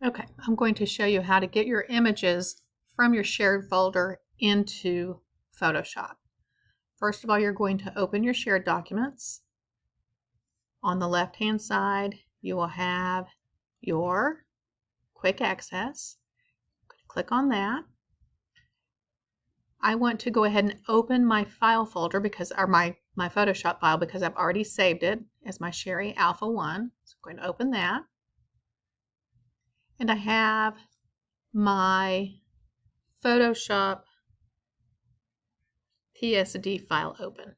Okay, I'm going to show you how to get your images from your shared folder into Photoshop. First of all, you're going to open your shared documents. On the left-hand side, you will have your quick access. Click on that. I want to go ahead and open my file folder or my Photoshop file because I've already saved it as my Sherry Alpha 1. So I'm going to open that. And I have my Photoshop PSD file open.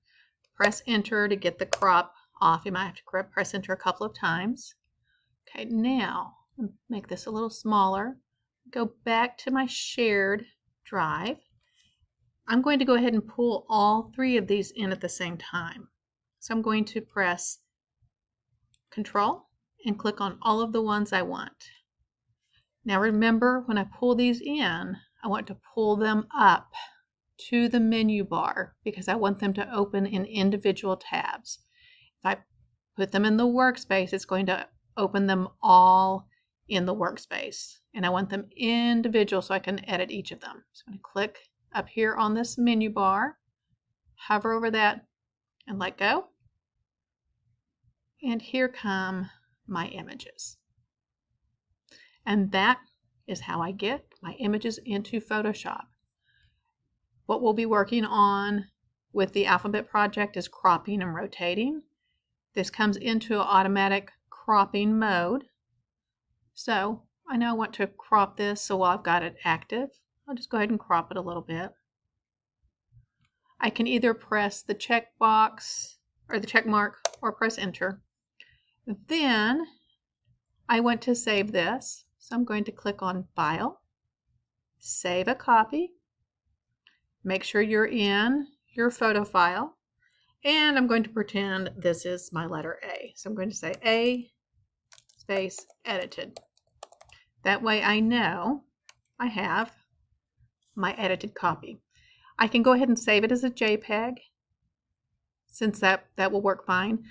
Press enter to get the crop off. You might have to press enter a couple of times. Okay, now make this a little smaller. Go back to my shared drive. I'm going to go ahead and pull all three of these in at the same time. So I'm going to press Control and click on all of the ones I want. Now remember, when I pull these in, I want to pull them up to the menu bar because I want them to open in individual tabs. If I put them in the workspace, it's going to open them all in the workspace. And I want them individual so I can edit each of them. So I'm going to click up here on this menu bar, hover over that, and let go. And here come my images. And that is how I get my images into Photoshop. What we'll be working on with the Alphabet project is cropping and rotating. This comes into automatic cropping mode. So I know I want to crop this, so while I've got it active, I'll just go ahead and crop it a little bit. I can either press the check box or the check mark or press enter. Then I want to save this. So I'm going to click on File, Save a Copy. Make sure you're in your photo file. And I'm going to pretend this is my letter A. So I'm going to say A space edited. That way I know I have my edited copy. I can go ahead and save it as a JPEG since that will work fine.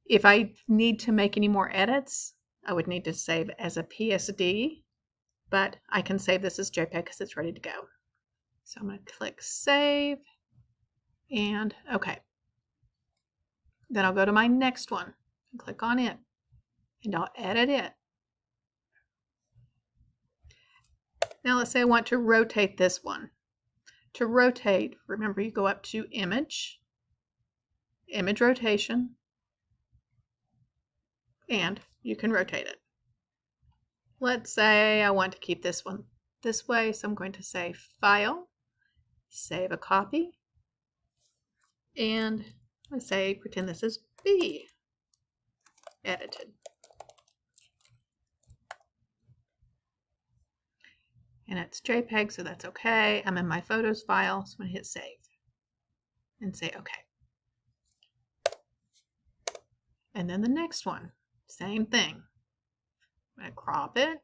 If I need to make any more edits, I would need to save as a PSD, but I can save this as JPEG because it's ready to go. So I'm going to click Save and OK. Then I'll go to my next one and click on it, and I'll edit it. Now let's say I want to rotate this one. To rotate, remember you go up to Image, Image Rotation, and you can rotate it. Let's say I want to keep this one this way, so I'm going to say File, Save a Copy, and let's say pretend this is B, edited. And it's JPEG, so that's okay. I'm in my Photos file, so I'm going to hit Save and say OK. And then the next one, same thing. I'm going to crop it.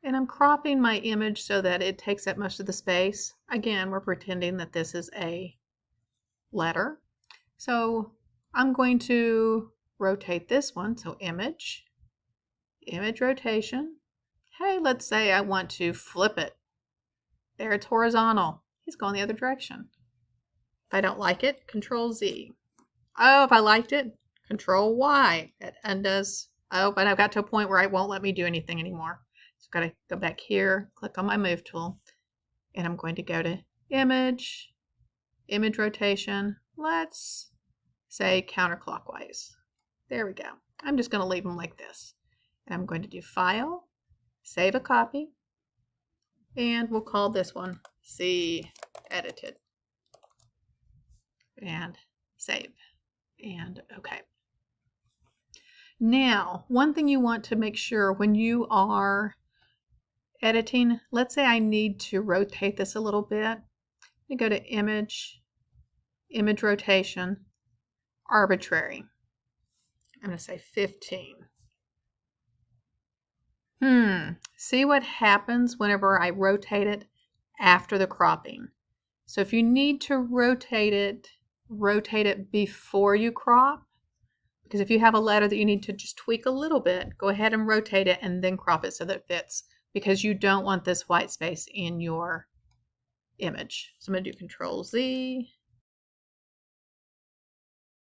And I'm cropping my image so that it takes up most of the space. Again, we're pretending that this is a letter. So I'm going to rotate this one. So Image, Image Rotation. Hey, let's say I want to flip it. There it's horizontal. He's going the other direction. If I don't like it, Control Z. Oh, if I liked it, Control Y. It undoes. Oh, but I've got to a point where it won't let me do anything anymore. So I've got to go back here, click on my Move tool, and I'm going to go to Image, Image Rotation. Let's say counterclockwise. There we go. I'm just going to leave them like this. And I'm going to do File, Save a Copy, and we'll call this one C Edited. And save. And OK. Now, one thing you want to make sure when you are editing, let's say I need to rotate this a little bit. You go to Image, Image Rotation, Arbitrary. I'm going to say 15. See what happens whenever I rotate it after the cropping. So if you need to rotate it rotate it before you crop, because if you have a letter that you need to just tweak a little bit, go ahead and rotate it and then crop it so that it fits, because you don't want this white space in your image. So I'm going to do Control Z,